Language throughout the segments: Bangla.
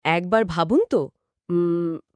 একবার ভাবুন তো,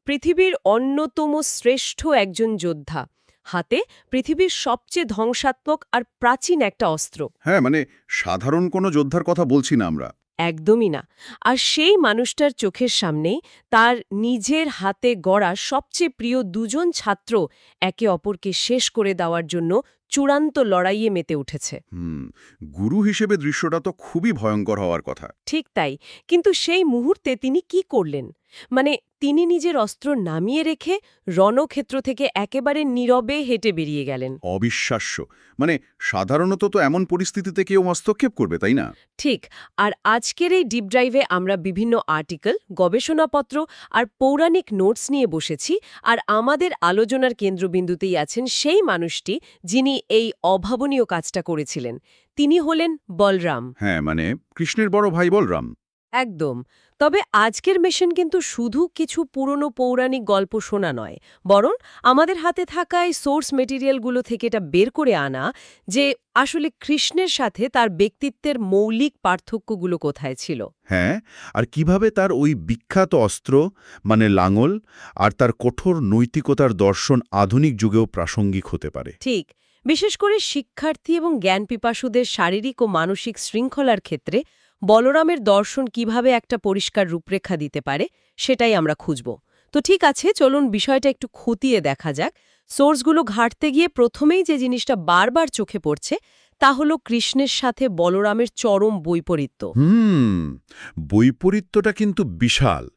পৃথিবীর অন্যতম শ্রেষ্ঠ একজন যোদ্ধা, হাতে পৃথিবীর সবচেয়ে ধ্বংসাত্মক আর প্রাচীন একটা অস্ত্র। হ্যাঁ, মানে সাধারণ কোনো যোদ্ধার কথা বলছি না আমরা। একদমই না। আর সেই মানুষটার চোখের সামনেই তার নিজের হাতে গড়া সবচেয়ে প্রিয় দুজন ছাত্র একে অপরকে শেষ করে দেওয়ার জন্য চূড়ান্ত লড়াইয়ে মেতে উঠেছে। হুম, গুরু হিসেবে দৃশ্যটা তো খুবই ভয়ঙ্কর হওয়ার কথা। ঠিক তাই। কিন্তু সেই মুহূর্তে তিনি কি করলেন? মানে তিনি নিজের অস্ত্র নামিয়ে রেখে রণক্ষেত্র থেকে একেবারে নীরবে হেঁটে বেরিয়ে গেলেন। অবিশ্বাস্য। মানে সাধারণত তো এমন পরিস্থিতিতে কেউ হস্তক্ষেপ করবে, তাই না? ঠিক। আর আজকের এই ডিপ ড্রাইভে আমরা বিভিন্ন আর্টিকেল, গবেষণাপত্র আর পৌরাণিক নোটস নিয়ে বসেছি। আর আমাদের আলোচনার কেন্দ্রবিন্দুতেই আছেন সেই মানুষটি যিনি এই অভাবনীয় কাজটা করেছিলেন। তিনি হলেন বলরাম। হ্যাঁ, মানে কৃষ্ণের বড় ভাই বলরাম। একদম। তবে আজকের মিশন কিন্তু শুধু কিছু পুরনো পৌরাণিক গল্প শোনা নয়, বরং আমাদের হাতে থাকা এই সোর্স মেটেরিয়ালগুলো থেকে এটা বের করে আনা যে আসলে কৃষ্ণের সাথে তার ব্যক্তিত্বের মৌলিক পার্থক্যগুলো কোথায় ছিল। হ্যাঁ, আর কিভাবে তার ওই বিখ্যাত অস্ত্র, মানে লাঙল, আর তার কঠোর নৈতিকতার দর্শন আধুনিক যুগেও প্রাসঙ্গিক হতে পারে। ঠিক। বিশেষ করে শিক্ষার্থী এবং জ্ঞানপিপাসুদের শারীরিক ও মানসিক শৃঙ্খলার ক্ষেত্রে বলরামের দর্শন কিভাবে একটা পরিষ্কার রূপরেখা দিতে পারে, সেটাই আমরা খুঁজব। তো ঠিক আছে, চলুন বিষয়টা একটু খতিয়ে দেখা যাক। সোর্সগুলো ঘাঁটতে গিয়ে প্রথমেই যে জিনিসটা বারবার চোখে পড়ছে তা হলো কৃষ্ণের সাথে বলরামের চরম বৈপরীত্য। হুম, বৈপরীত্যটা কিন্তু বিশাল।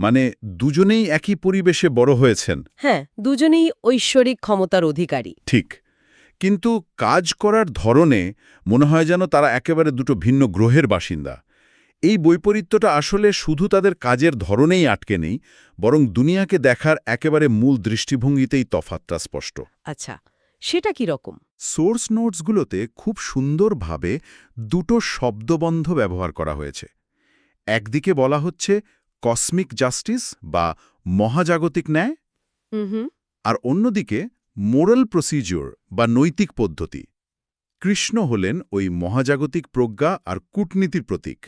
মানে দুজনেই একই পরিবেশে বড় হয়েছেন। হ্যাঁ, দুজনেই ঐশ্বরিক ক্ষমতার অধিকারী। ঠিক। কিন্তু কাজ করার ধরনে মনে হয় যেন তারা একেবারে দুটো ভিন্ন গ্রহের বাসিন্দা। এই বৈপরীত্যটা আসলে শুধু তাদের কাজের ধরনেই আটকে নেই, বরং দুনিয়াকে দেখার একেবারে মূল দৃষ্টিভঙ্গিতেই তফাৎটা স্পষ্ট। আচ্ছা, সেটা কি রকম? সোর্স নোটসগুলোতে খুব সুন্দরভাবে দুটো শব্দবন্ধ ব্যবহার করা হয়েছে। একদিকে বলা হচ্ছে কসমিক জাস্টিস বা মহাজাগতিক ন্যায়, হুম হুম। আর অন্যদিকে মোরাল প্রসিজিওর বা নৈতিক পদ্ধতি। কৃষ্ণ হলেন ওই মহাজাগতিক প্রজ্ঞা আর কূটনীতির প্রতীক।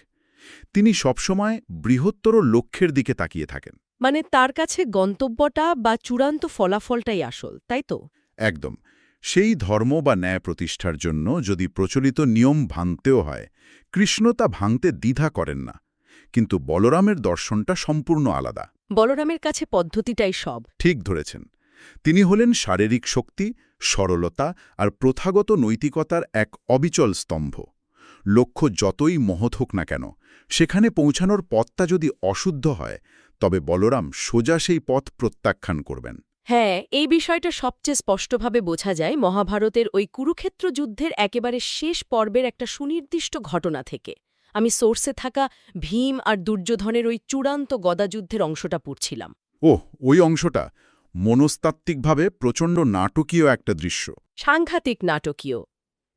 তিনি সবসময় বৃহত্তর লক্ষ্যের দিকে তাকিয়ে থাকেন। মানে তার কাছে গন্তব্যটা বা চূড়ান্ত ফলাফলটাই আসল, তাই তো? একদম। সেই ধর্ম বা ন্যায় প্রতিষ্ঠার জন্য যদি প্রচলিত নিয়ম ভাঙতেও হয়, কৃষ্ণ তা ভাঙতে দ্বিধা করেন না। কিন্তু বলরামের দর্শনটা সম্পূর্ণ আলাদা। বলরামের কাছে পদ্ধতিটাই সব। ঠিক ধরেছেন। তিনি হলেন শারীরিক শক্তি, সরলতা আর প্রথাগত নৈতিকতার এক অবিচল স্তম্ভ। লক্ষ্য যতই মহৎ হোক না কেন, সেখানে পৌঁছানোর পথটা যদি অশুদ্ধ হয়, তবে বলরাম সোজা সেই পথ প্রত্যাখ্যান করবেন। হ্যাঁ, এই বিষয়টা সবচেয়ে স্পষ্টভাবে বোঝা যায় মহাভারতের ওই কুরুক্ষেত্র যুদ্ধের একেবারে শেষ পর্বের একটা সুনির্দিষ্ট ঘটনা থেকে। আমি সোর্সে থাকা ভীম আর দুর্যোধনের ওই চূড়ান্ত গদাযুদ্ধের অংশটা পড়ছিলাম। ওহ, ওই অংশটা মনস্তাত্ত্বিকভাবে প্রচণ্ড নাটকীয় একটা দৃশ্য। সাংঘাতিক নাটকীয়।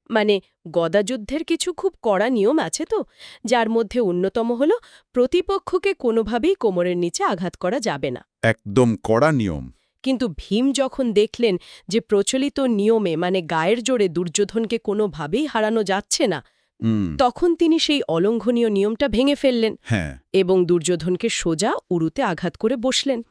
মানে গদাযুদ্ধের কিছু খুব কড়া নিয়ম আছে তো, যার মধ্যে অন্যতম হল প্রতিপক্ষকে কোনোভাবেই কোমরের নিচে আঘাত করা যাবে না। একদম কড়া নিয়ম। কিন্তু ভীম যখন দেখলেন যে প্রচলিত নিয়মে মানে গায়ের জোরে দুর্যোধনকে কোনোভাবেই হারানো যাচ্ছে না, হুম। তখন তিনি সেই অলঙ্ঘনীয় নিয়মটা ভেঙে ফেললেন হ্যাঁ। এবং দুর্যোধনকে সোজা উরুতে আঘাত করে বসলেন।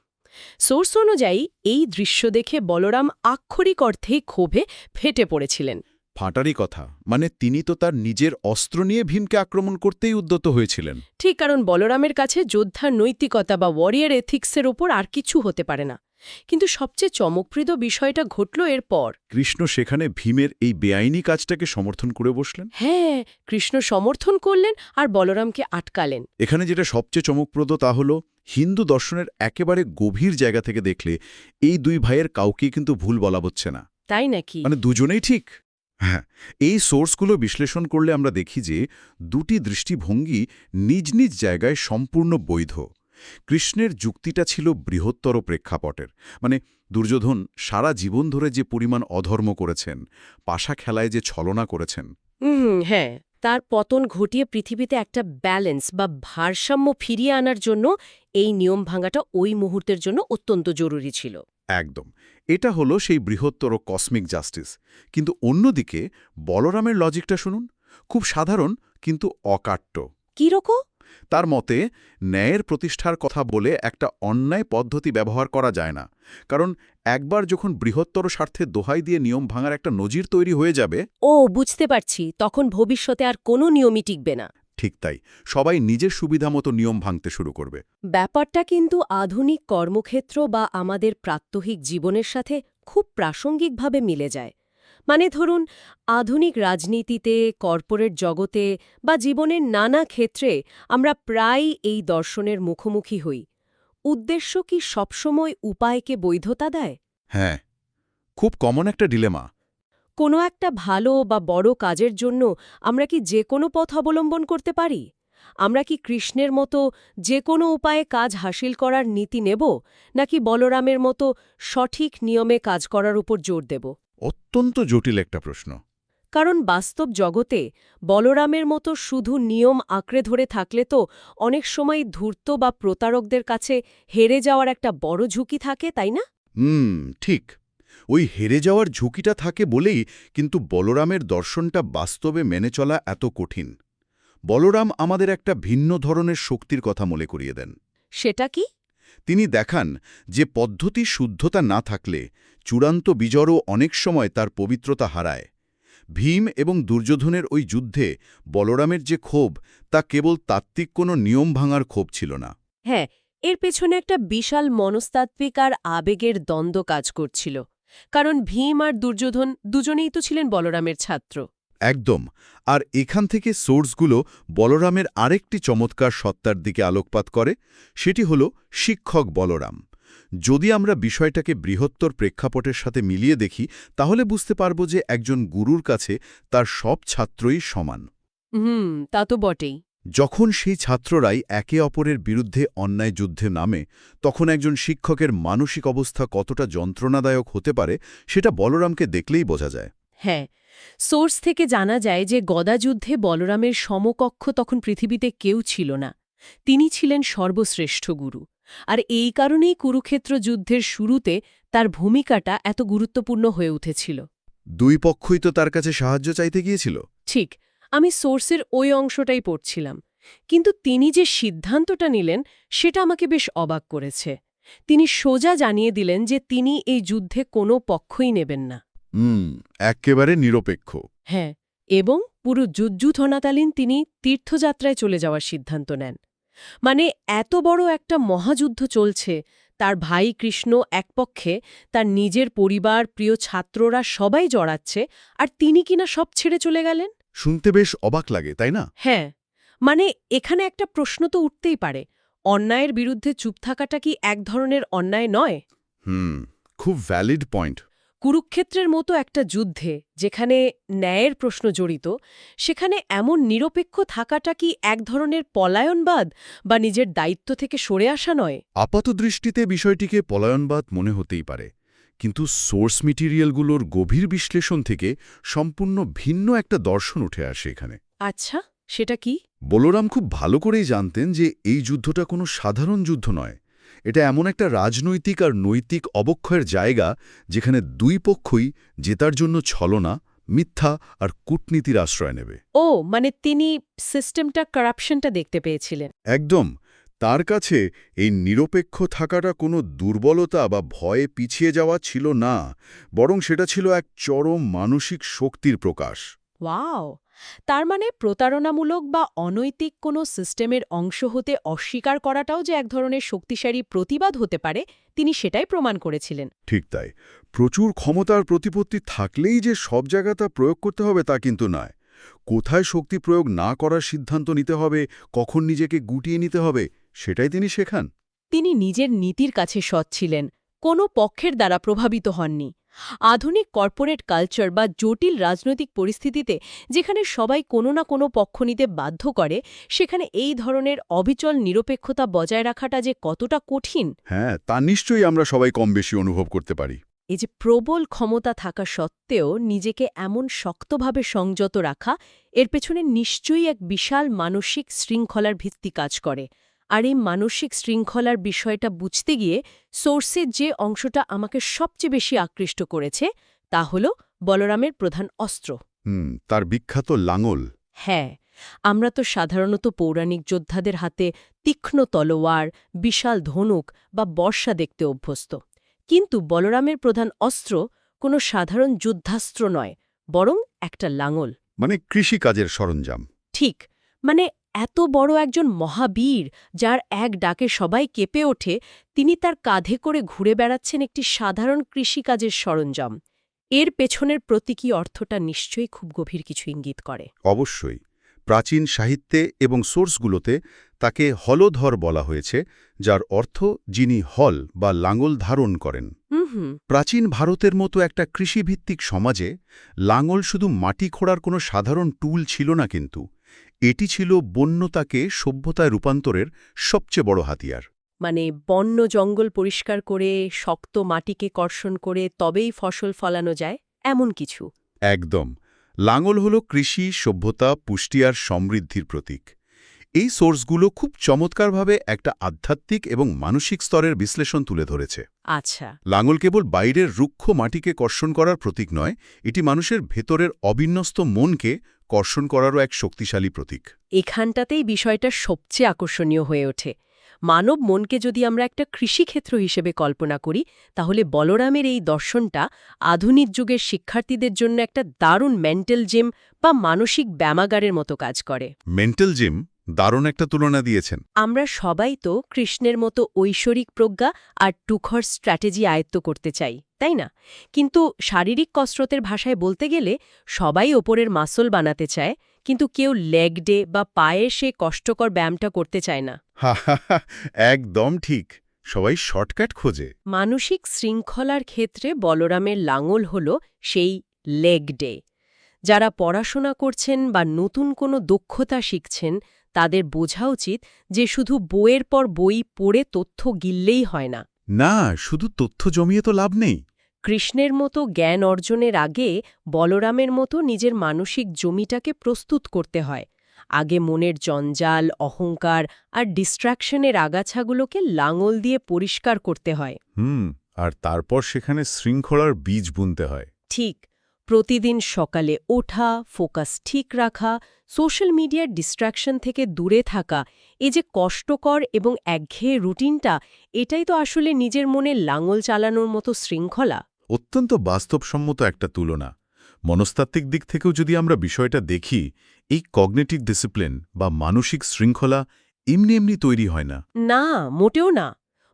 সোর্স অনুযায়ী এই দৃশ্য দেখে বলরাম আক্ষরিক অর্থেই ক্ষোভে ফেটে পড়েছিলেন। ফাটারই কথা। মানে তিনি তো তার নিজের অস্ত্র নিয়ে ভীমকে আক্রমণ করতেই উদ্যত হয়েছিলেন। ঠিক, কারণ বলরামের কাছে যোদ্ধার নৈতিকতা বা ওয়ারিয়ার এথিক্সের ওপর আর কিছু হতে পারে না। কিন্তু সবচেয়ে চমকপ্রদ বিষয়টা ঘটল এরপর। কৃষ্ণ সেখানে ভীমের এই বেআইনি কাজটাকে সমর্থন করে বসলেন। হ্যাঁ, কৃষ্ণ সমর্থন করলেন আর বলরামকে আটকালেন। এখানে যেটা সবচেয়ে চমকপ্রদ তা হল, হিন্দু দর্শনের একেবারে গভীর জায়গা থেকে দেখলে এই দুই ভাইয়ের কাউকেই কিন্তু ভুল বলা হচ্ছে না। তাই নাকি? মানে দুজনেই ঠিক। হ্যাঁ, এই সোর্সগুলো বিশ্লেষণ করলে আমরা দেখি যে দুটি দৃষ্টিভঙ্গি নিজ নিজ জায়গায় সম্পূর্ণ বৈধ। কৃষ্ণের যুক্তিটা ছিল বৃহত্তর প্রেক্ষাপটের। মানে দুর্যোধন সারা জীবন ধরে যে পরিমাণ অধর্ম করেছেন, পাশা খেলায় যে ছলনা করেছেন। হ্যাঁ, তার পতন ঘটিয়ে পৃথিবীতে একটা ব্যালেন্স বা ভারসাম্য ফিরিয়ে আনার জন্য এই নিয়ম ভাঙাটা ওই মুহূর্তের জন্য অত্যন্ত জরুরি ছিল। একদম। এটা হলো সেই বৃহত্তর কসমিক জাস্টিস। কিন্তু অন্যদিকে বলরামের লজিকটা শুনুন। খুব সাধারণ কিন্তু অকাট্য। কি রকম? তার মতে ন্যায়ের প্রতিষ্ঠার কথা বলে একটা অন্যায় পদ্ধতি ব্যবহার করা যায় না, কারণ একবার যখন বৃহত্তর স্বার্থে দোহাই দিয়ে নিয়ম ভাঙার একটা নজির তৈরি হয়ে যাবে। ও, বুঝতে পারছি, তখন ভবিষ্যতে আর কোনো নিয়মই টিকবে না। ঠিক তাই, সবাই নিজের সুবিধা মতো নিয়ম ভাঙতে শুরু করবে। ব্যাপারটা কিন্তু আধুনিক কর্মক্ষেত্র বা আমাদের প্রাত্যহিক জীবনের সাথে খুব প্রাসঙ্গিকভাবে মিলে যায়। মানে ধরুন, আধুনিক রাজনীতিতে, কর্পোরেট জগতে বা জীবনের নানা ক্ষেত্রে আমরা প্রায়ই এই দর্শনের মুখোমুখি হই। উদ্দেশ্য কি সবসময় উপায়কে বৈধতা দেয়? হ্যাঁ, খুব কমন একটা ডিলেমা। কোনো একটা ভালো বা বড় কাজের জন্য আমরা কি যে কোনো পথ অবলম্বন করতে পারি? আমরা কি কৃষ্ণের মতো যে কোনো উপায়ে কাজ হাসিল করার নীতি নেব, নাকি বলরামের মতো সঠিক নিয়মে কাজ করার উপর জোর দেব? অত্যন্ত জটিল একটা প্রশ্ন। কারণ বাস্তব জগতে বলরামের মতো শুধু নিয়ম আঁকড়ে ধরে থাকলে তো অনেক সময় ধূর্ত বা প্রতারকদের কাছে হেরে যাওয়ার একটা বড় ঝুঁকি থাকে, তাই না? ঠিক। ওই হেরে যাওয়ার ঝুঁকিটা থাকে বলেই কিন্তু বলরামের দর্শনটা বাস্তবে মেনে চলা এত কঠিন। বলরাম আমাদের একটা ভিন্ন ধরনের শক্তির কথা মনে করিয়ে দেন। সেটা কি? তিনি দেখান যে পদ্ধতির শুদ্ধতা না থাকলে চূড়ান্ত বিজয়ও অনেক সময় তার পবিত্রতা হারায়। ভীম এবং দুর্যোধনের ওই যুদ্ধে বলরামের যে ক্ষোভ, তা কেবল তাত্ত্বিক কোনো নিয়ম ভাঙার ক্ষোভ ছিল না। হ্যাঁ, এর পেছনে একটা বিশাল মনস্তাত্ত্বিক আর আবেগের দ্বন্দ্ব কাজ করছিল। কারণ ভীম আর দুর্যোধন দুজনেই তো ছিলেন বলরামের ছাত্র। একদম। আর এখান থেকে সোর্সগুলো বলরামের আরেকটি চমৎকার সত্তার দিকে আলোকপাত করে, সেটি হল শিক্ষক বলরাম। যদি আমরা বিষয়টাকে বৃহত্তর প্রেক্ষাপটের সাথে মিলিয়ে দেখি, তাহলে বুঝতে পারব যে একজন গুরুর কাছে তার সব ছাত্রই সমান। তা তো বটেই। যখন সেই ছাত্ররাই একে অপরের বিরুদ্ধে অন্যায় যুদ্ধে নামে, তখন একজন শিক্ষকের মানসিক অবস্থা কতটা যন্ত্রণাদায়ক হতে পারে সেটা বলরামকে দেখলেই বোঝা যায়। হ্যাঁ, সোর্স থেকে জানা যায় যে গদাযুদ্ধে বলরামের সমকক্ষ তখন পৃথিবীতে কেউ ছিল না। তিনি ছিলেন সর্বশ্রেষ্ঠ গুরু। আর এই কারণেই কুরুক্ষেত্র যুদ্ধের শুরুতে তার ভূমিকাটা এত গুরুত্বপূর্ণ হয়ে উঠেছিল। দুই পক্ষই তো তার কাছে সাহায্য চাইতে গিয়েছিল। ঠিক, আমি সোর্সের ওই অংশটাই পড়ছিলাম। কিন্তু তিনি যে সিদ্ধান্তটা নিলেন সেটা আমাকে বেশ অবাক করেছে। তিনি সোজা জানিয়ে দিলেন যে তিনি এই যুদ্ধে কোনো পক্ষই নেবেন না। একেবারে নিরপেক্ষ। হ্যাঁ, এবং পুরো যুদ্ধনাতালীন তিনি তীর্থযাত্রায় চলে যাওয়ার সিদ্ধান্ত নেন। মানে এত বড় একটা মহাযুদ্ধ চলছে, তার ভাই কৃষ্ণ এক পক্ষে, তার নিজের পরিবার, প্রিয় ছাত্ররা সবাই জড়াচ্ছে, আর তিনি কিনা সব ছেড়ে চলে গেলেন। শুনতে বেশ অবাক লাগে, তাই না? হ্যাঁ, মানে এখানে একটা প্রশ্ন তো উঠতেই পারে, অন্যায়ের বিরুদ্ধে চুপ থাকাটা কি এক ধরনের অন্যায় নয়? খুব ভ্যালিড পয়েন্ট। কুরুক্ষেত্রের মতো একটা যুদ্ধে যেখানে ন্যায়ের প্রশ্ন জড়িত, সেখানে এমন নিরপেক্ষ থাকাটা কি এক ধরনের পলায়নবাদ বা নিজের দায়িত্ব থেকে সরে আসা নয়? আপাতদৃষ্টিতে বিষয়টিকে পলায়নবাদ মনে হতেই পারে, কিন্তু সোর্স মেটেরিয়ালগুলোর গভীর বিশ্লেষণ থেকে সম্পূর্ণ ভিন্ন একটা দর্শন উঠে আসে এখানে। আচ্ছা, সেটা কি? বলরাম খুব ভালো করেই জানতেন যে এই যুদ্ধটা কোনো সাধারণ যুদ্ধ নয়। এটা এমন একটা রাজনৈতিক আর নৈতিক অবক্ষয়ের জায়গা যেখানে দুই পক্ষই জেতার জন্য ছলনা, মিথ্যা আর কূটনীতির আশ্রয় নেবে। ও, মানে তিনি সিস্টেমটা, কারাপশনটা দেখতে পেয়েছিলেন। একদম। তার কাছে এই নিরপেক্ষ থাকাটা কোনো দুর্বলতা বা ভয়ে পিছিয়ে যাওয়া ছিল না, বরং সেটা ছিল এক চরম মানসিক শক্তির প্রকাশ। ওয়াও! তার মানে প্রতারণামূলক বা অনৈতিক কোনো সিস্টেমের অংশ হতে অস্বীকার করাটাও যে এক ধরনের শক্তিশালী প্রতিবাদ হতে পারে, তিনি সেটাই প্রমাণ করেছিলেন। ঠিক তাই। প্রচুর ক্ষমতার প্রতিপত্তি থাকলেই যে সব জায়গা তা প্রয়োগ করতে হবে তা কিন্তু নয়। কোথায় শক্তি প্রয়োগ না করার সিদ্ধান্ত নিতে হবে, কখন নিজেকে গুটিয়ে নিতে হবে, সেটাই তিনি শেখান। তিনি নিজের নীতির কাছে সৎ ছিলেন, কোনো পক্ষের দ্বারা প্রভাবিত হননি। আধুনিক কর্পোরেট কালচার বা জটিল রাজনৈতিক পরিস্থিতিতে যেখানে সবাই কোনো না কোনো পক্ষ নিতে বাধ্য করে, সেখানে এই ধরনের অবিচল নিরপেক্ষতা বজায় রাখাটা যে কতটা কঠিন। হ্যাঁ, তা নিশ্চয়ই আমরা সবাই কম বেশি অনুভব করতে পারি। এই যে প্রবল ক্ষমতা থাকা সত্ত্বেও নিজেকে এমন শক্তভাবে সংযত রাখা, এর পেছনে নিশ্চয়ই এক বিশাল মানসিক শৃঙ্খলার ভিত্তি কাজ করে। আর এই মানসিক শৃঙ্খলার বিষয়টা বুঝতে গিয়ে সোর্সের যে অংশটা আমাকে সবচেয়ে বেশি আকৃষ্ট করেছে তা হল বলরামের প্রধান অস্ত্র। তার বিখ্যাত লাঙল। হ্যাঁ, আমরা তো সাধারণত পৌরাণিক যোদ্ধাদের হাতে তীক্ষ্ণ তলোয়ার, বিশাল ধনুক বা বর্ষা দেখতে অভ্যস্ত। কিন্তু বলরামের প্রধান অস্ত্র কোনো সাধারণ যুদ্ধাস্ত্র নয়, বরং একটা লাঙল। মানে কৃষিকাজের সরঞ্জাম। ঠিক, মানে এত বড় একজন মহাবীর, যার এক ডাকে সবাই কেঁপে ওঠে, তিনি তার কাঁধে করে ঘুরে বেড়াচ্ছেন একটি সাধারণ কৃষিকাজের সরঞ্জাম। এর পেছনের প্রতীকী অর্থটা নিশ্চয়ই খুব গভীর কিছু ইঙ্গিত করে। অবশ্যই। প্রাচীন সাহিত্যে এবং সোর্সগুলোতে তাকে হলধর বলা হয়েছে, যার অর্থ যিনি হল বা লাঙল ধারণ করেন। হুম। প্রাচীন ভারতের মতো একটা কৃষিভিত্তিক সমাজে লাঙল শুধু মাটি খোঁড়ার কোনো সাধারণ টুল ছিল না, কিন্তু এটি ছিল বন্যতাকে সভ্যতায় রূপান্তরের সবচেয়ে বড় হাতিয়ার। মানে বন্য জঙ্গল পরিষ্কার করে, শক্ত মাটিকে কর্ষণ করে তবেই ফসল ফলানো যায়, এমন কিছু। একদম। লাঙল হল কৃষি, সভ্যতা, পুষ্টি আর সমৃদ্ধির প্রতীক। এই সোর্সগুলো খুব চমৎকারভাবে একটা আধ্যাত্মিক এবং মানসিক স্তরের বিশ্লেষণ তুলে ধরেছে। আচ্ছা। লাঙল কেবল বাইরের রুক্ষ মাটিকে কর্ষণ করার প্রতীক নয়, এটি মানুষের ভেতরের অবিন্যস্ত মনকে কর্ষণ করারও এক শক্তিশালী প্রতীক। এখানটাতেই বিষয়টা সবচেয়ে আকর্ষণীয় হয়ে ওঠে। মানব মনকে যদি আমরা একটা কৃষিক্ষেত্র হিসেবে কল্পনা করি, তাহলে বলরামের এই দর্শনটা আধুনিক যুগের শিক্ষার্থীদের জন্য একটা দারুণ মেন্টাল জিম বা মানসিক ব্যায়ামাগারের মতো কাজ করে। মেন্টাল জিম, দারুণ একটা তুলনা দিয়েছেন। আমরা সবাই তো কৃষ্ণের মতো ঐশ্বরিক প্রজ্ঞা আর টুখর স্ট্র্যাটেজি আয়ত্ত করতে চাই, তাই না? কিন্তু শারীরিক কসরতের ভাষায় বলতে গেলে সবাই ওপরের মাসল বানাতে চায়, কিন্তু কেউ লেগ ডে বা পায়ে সে কষ্টকর ব্যায়ামটা করতে চায় না। একদম ঠিক। সবাই শর্টকাট খোঁজে। মানসিক শৃঙ্খলার ক্ষেত্রে বলরামের লাঙল হল সেই লেগ ডে। যারা পড়াশোনা করছেন বা নতুন কোনো দক্ষতা শিখছেন, তাদের বোঝা উচিত যে শুধু বইয়ের পর বই পড়ে তথ্য গিললেই হয় না। না, শুধু তথ্য জমিয়ে তো লাভ নেই। কৃষ্ণের মতো জ্ঞান অর্জনের আগে বলরামের মতো নিজের মানসিক জমিটাকে প্রস্তুত করতে হয়। আগে মনের জঞ্জাল, অহংকার আর ডিস্ট্র্যাকশনের আগাছাগুলোকে লাঙল দিয়ে পরিষ্কার করতে হয়। আর তারপর সেখানে শৃঙ্খলার বীজ বুনতে হয়। ঠিক, প্রতিদিন সকালে ওঠা, ফোকাস ঠিক রাখা, সোশ্যাল মিডিয়ার ডিস্ট্র্যাকশন থেকে দূরে থাকা, এই যে কষ্টকর এবং একঘেয়ে রুটিনটা, এটাই তো আসলে নিজের মনে লাঙল চালানোর মতো শৃঙ্খলা। অত্যন্ত বাস্তবসম্মত একটা তুলনা। মনস্তাত্ত্বিক দিক থেকেও যদি আমরা বিষয়টা দেখি, এই কগনিটিভ ডিসিপ্লিন বা মানসিক শৃঙ্খলা এমনি এমনি তৈরি হয় না। না, মোটেও না।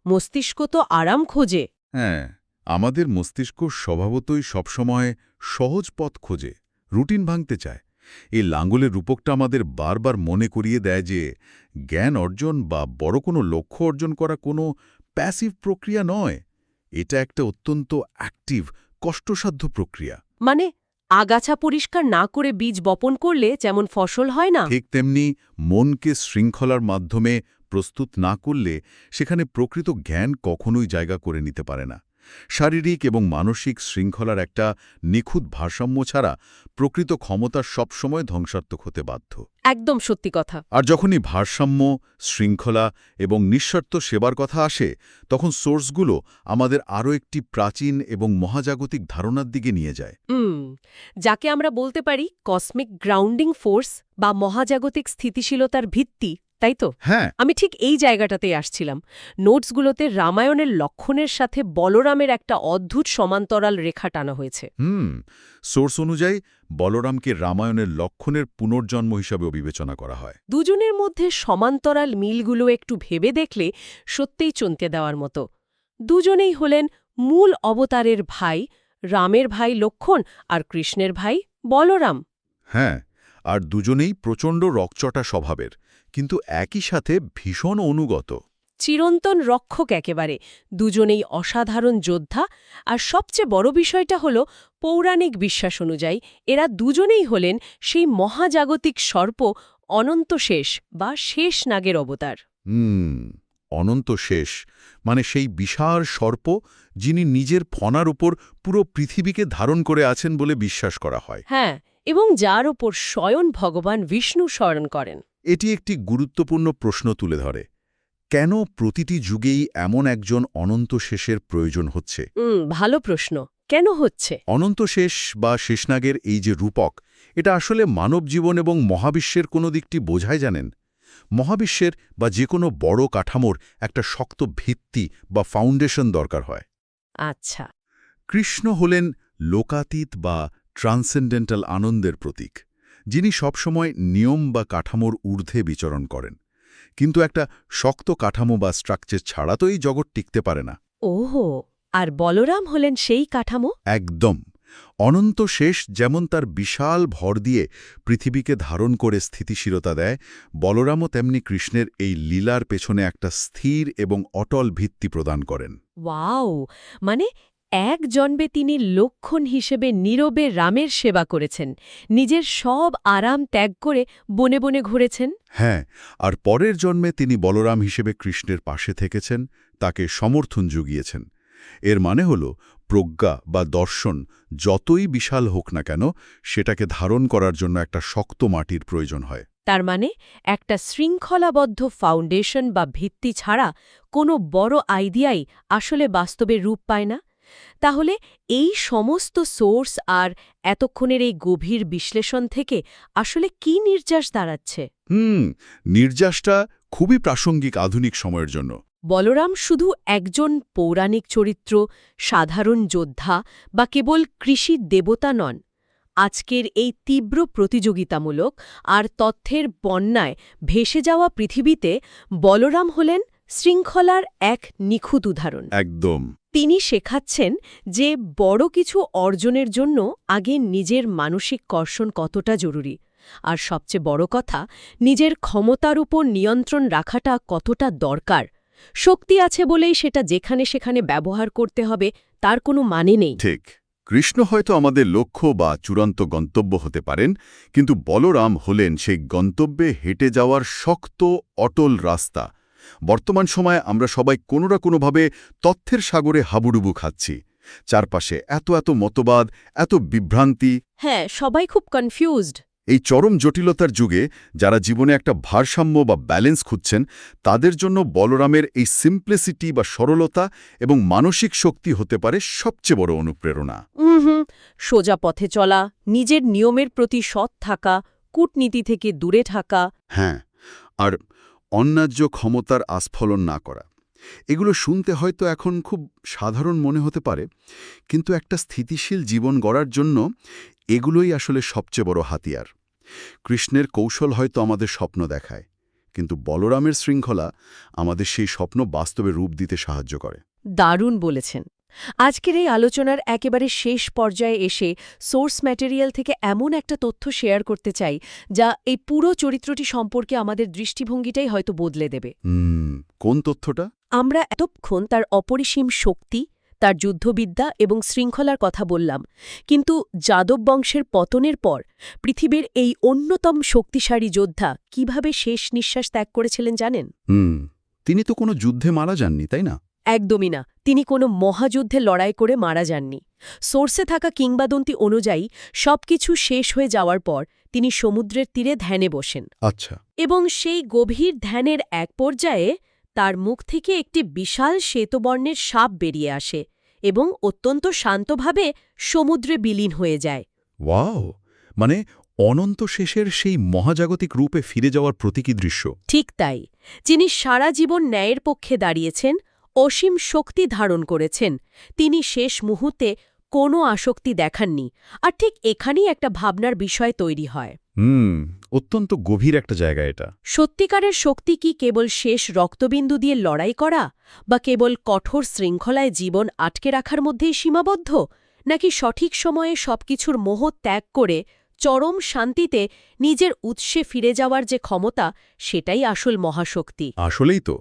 মস্তিষ্ক তো আরাম খোঁজে। হ্যাঁ, আমাদের মস্তিষ্ক স্বভাবতই সবসময় সহজ পথ খোঁজে, রুটিন ভাঙতে চায়। এই লাঙ্গলের রূপকটা আমাদের বারবার মনে করিয়ে দেয় যে জ্ঞান অর্জন বা বড় কোনো লক্ষ্য অর্জন করা কোনো প্যাসিভ প্রক্রিয়া নয়। এটা একটা অত্যন্ত অ্যাক্টিভ, কষ্টসাধ্য প্রক্রিয়া। মানে আগাছা পরিষ্কার না করে বীজ বপন করলে যেমন ফসল হয় না, ঠিক তেমনি মনকে শৃঙ্খলার মাধ্যমে প্রস্তুত না করলে সেখানে প্রকৃত জ্ঞান কখনোই জায়গা করে নিতে পারে না। শারীরিক এবং মানসিক শৃঙ্খলার একটা নিখুঁত ভারসাম্য ছাড়া প্রকৃত ক্ষমতা সবসময় ধ্বংসাত্মক হতে বাধ্য। একদম সত্যি কথা। আর যখনই ভারসাম্য, শৃঙ্খলা এবং নিঃস্বার্থ সেবার কথা আসে, তখন সোর্সগুলো আমাদের আরও একটি প্রাচীন এবং মহাজাগতিক ধারণার দিকে নিয়ে যায়। যাকে আমরা বলতে পারি কসমিক গ্রাউন্ডিং ফোর্স বা মহাজাগতিক স্থিতিশীলতার ভিত্তি, তাই তো? হ্যাঁ, আমি ঠিক এই জায়গাটাতেই আসছিলাম। নোটসগুলোতে রামায়ণের লক্ষণের সাথে বলরামের একটা অদ্ভুত সমান্তরাল রেখা টানা হয়েছে। সোর্স অনুযায়ী বলরামকে রামায়ণের লক্ষণের পুনর্জন্ম হিসাবেও বিবেচনা করা হয়। দুজনের মধ্যে সমান্তরাল মিলগুলো একটু ভেবে দেখলে সত্যিই চমকে দেওয়ার মতো। দুজনেই হলেন মূল অবতারের ভাই, রামের ভাই লক্ষণ আর কৃষ্ণের ভাই বলরাম। হ্যাঁ, আর দুজনেই প্রচণ্ড রকচটা স্বভাবের, কিন্তু একই সাথে ভীষণ অনুগত। চিরন্তন রক্ষক একেবারে। দুজনেই অসাধারণ যোদ্ধা। আর সবচেয়ে বড় বিষয়টা হল, পৌরাণিক বিশ্বাস অনুযায়ী এরা দুজনেই হলেন সেই মহাজাগতিক সর্প অনন্ত শেষ বা শেষ নাগের অবতার। অনন্ত শেষ মানে সেই বিশাল সর্প যিনি নিজের ফণার উপর পুরো পৃথিবীকে ধারণ করে আছেন বলে বিশ্বাস করা হয়। হ্যাঁ, এবং যার ওপর স্বয়ং ভগবান বিষ্ণু শরণ করেন। এটি একটি গুরুত্বপূর্ণ প্রশ্ন তুলে ধরে। কেন প্রতিটি যুগেই এমন একজন অনন্ত শেষের প্রয়োজন হচ্ছে? ভালো প্রশ্ন। কেন হচ্ছে? অনন্ত শেষ বা শেষনাগের এই যে রূপক, এটা আসলে মানব জীবন এবং মহাবিশ্বের কোনো দিকটি বোঝায় জানেন। মহাবিশ্বের বা যে কোনো বড় কাঠামোর একটা শক্ত ভিত্তি বা ফাউন্ডেশন দরকার হয়। আচ্ছা। কৃষ্ণ হলেন লোকাতীত বা ট্রান্সেন্ডেন্টাল আনন্দের প্রতীক, যিনি সবসময় নিয়ম বা কাঠামোর ঊর্ধ্বে বিচরণ করেন। কিন্তু একটা শক্ত কাঠামো বা স্ট্রাকচার ছাড়া তো এই জগৎ টিকতে পারে না। ওহো, আর বলরাম হলেন সেই কাঠামো? একদম। অনন্ত শেষ যেমন তার বিশাল ভর দিয়ে পৃথিবীকে ধারণ করে স্থিতিশীলতা দেয়, বলরামও তেমনি কৃষ্ণের এই লীলার পেছনে একটা স্থির এবং অটল ভিত্তি প্রদান করেন। ওয়াও, মানে এক জন্মে তিনি লক্ষণ হিসেবে নীরবে রামের সেবা করেছেন, নিজের সব আরাম ত্যাগ করে বনে বনে ঘুরেছেন। হ্যাঁ, আর পরের জন্মে তিনি বলরাম হিসেবে কৃষ্ণের পাশে থেকেছেন, তাকে সমর্থন জুগিয়েছেন। এর মানে হল, প্রজ্ঞা বা দর্শন যতই বিশাল হোক না কেন, সেটাকে ধারণ করার জন্য একটা শক্ত মাটির প্রয়োজন হয়। তার মানে একটা শৃঙ্খলাবদ্ধ ফাউন্ডেশন বা ভিত্তি ছাড়া কোনো বড় আইডিয়াই আসলে বাস্তবে রূপ পায় না। তাহলে এই সমস্ত সোর্স আর এতক্ষণের এই গভীর বিশ্লেষণ থেকে আসলে কি নির্যাস দাঁড়াচ্ছে? নির্যাসটা খুবই প্রাসঙ্গিক আধুনিক সময়ের জন্য। বলরাম শুধু একজন পৌরাণিক চরিত্র, সাধারণ যোদ্ধা বা কেবল কৃষির দেবতা নন। আজকের এই তীব্র প্রতিযোগিতামূলক আর তথ্যের বন্যায় ভেসে যাওয়া পৃথিবীতে বলরাম হলেন শৃঙ্খলার এক নিখুঁত উদাহরণ। একদম। তিনি শেখাচ্ছেন যে বড় কিছু অর্জনের জন্য আগে নিজের মানসিক কর্ষণ কতটা জরুরি, আর সবচেয়ে বড় কথা, নিজের ক্ষমতার উপর নিয়ন্ত্রণ রাখাটা কতটা দরকার। শক্তি আছে বলেই সেটা যেখানে সেখানে ব্যবহার করতে হবে তার কোনো মানে নেই। ঠিক। কৃষ্ণ হয়তো আমাদের লক্ষ্য বা চূড়ান্ত গন্তব্য হতে পারেন, কিন্তু বলরাম হলেন সেই গন্তব্যে হেঁটে যাওয়ার শক্ত অটল রাস্তা। বর্তমান সময়ে আমরা সবাই কোনো না কোনোভাবে তথ্যের সাগরে হাবুডুবু খাচ্ছি। চারপাশে এত এত মতবাদ, এত বিভ্রান্তি। হ্যাঁ, সবাই খুব কনফিউজড। এই চরম জটিলতার যুগে যারা জীবনে একটা ভারসাম্য বা ব্যালেন্স খুঁজছেন, তাদের জন্য বলরামের এই সিম্পলিসিটি বা সরলতা এবং মানসিক শক্তি হতে পারে সবচেয়ে বড় অনুপ্রেরণা। সোজা পথে চলা, নিজের নিয়মের প্রতি সৎ থাকা, কূটনীতি থেকে দূরে থাকা। হ্যাঁ, আর অন্যায্য ক্ষমতার আস্ফলন না করা। এগুলো শুনতে হয়তো এখন খুব সাধারণ মনে হতে পারে, কিন্তু একটা স্থিতিশীল জীবন গড়ার জন্য এগুলোই আসলে সবচেয়ে বড় হাতিয়ার। কৃষ্ণের কৌশল হয়তো আমাদের স্বপ্ন দেখায়, কিন্তু বলরামের শৃঙ্খলা আমাদের সেই স্বপ্ন বাস্তবে রূপ দিতে সাহায্য করে। দারুণ বলেছেন। আজকের এই আলোচনার একেবারে শেষ পর্যায়ে এসে সোর্স ম্যাটেরিয়াল থেকে এমন একটা তথ্য শেয়ার করতে চাই যা এই পুরো চরিত্রটি সম্পর্কে আমাদের দৃষ্টিভঙ্গিটাই হয়তো বদলে দেবে। কোন তথ্যটা? আমরা এতক্ষণ তার অপরিসীম শক্তি, তার যুদ্ধবিদ্যা এবং শৃঙ্খলার কথা বললাম, কিন্তু যাদব বংশের পতনের পর পৃথিবীর এই অন্যতম শক্তিশালী যোদ্ধা কিভাবে শেষ নিঃশ্বাস ত্যাগ করেছিলেন জানেন? তিনি তো কোনো যুদ্ধে মারা যাননি, তাই না? একদমই না। তিনি কোনো মহাযুদ্ধে লড়াই করে মারা যাননি। সোর্সে থাকা কিংবদন্তি অনুযায়ী সবকিছু শেষ হয়ে যাওয়ার পর তিনি সমুদ্রের তীরে ধ্যানে বসেন। আচ্ছা। এবং সেই গভীর ধ্যানের এক পর্যায়ে তার মুখ থেকে একটি বিশাল শ্বেতবর্ণের সাপ বেরিয়ে আসে এবং অত্যন্ত শান্তভাবে সমুদ্রে বিলীন হয়ে যায়। ওয়াও! মানে অনন্ত শেষের সেই মহাজাগতিক রূপে ফিরে যাওয়ার প্রতীকী দৃশ্য। ঠিক তাই। যিনি সারা জীবন ন্যায়ের পক্ষে দাঁড়িয়েছেন, অসীম শক্তি ধারণ করেছেন, তিনি শেষ মুহূর্তে কোনো আসক্তি দেখাননি। আর ঠিক এখানেই একটা ভাবনার বিষয় তৈরি হয়। অত্যন্ত গভীর একটা জায়গা এটা। সত্যিকারের শক্তি কি কেবল শেষ রক্তবিন্দু দিয়ে লড়াই করা, বা কেবল কঠোর শৃঙ্খলায় জীবন আটকে রাখার মধ্যেই সীমাবদ্ধ, নাকি সঠিক সময়ে সবকিছুর মোহ ত্যাগ করে চরম শান্তিতে নিজের উৎসে ফিরে যাওয়ার যে ক্ষমতা, সেটাই আসল মহাশক্তি? আসলেই তো।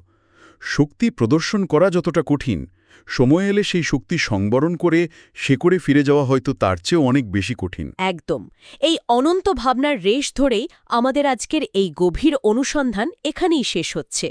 শক্তি প্রদর্শন করা যতটা কঠিন, সময় এলে সেই শক্তি সংবরণ করে শেকড়ে ফিরে যাওয়া হয়তো তার চেয়েও অনেক বেশি কঠিন। একদম। এই অনন্ত ভাবনার রেশ ধরেই আমাদের আজকের এই গভীর অনুসন্ধান এখানেই শেষ হচ্ছে।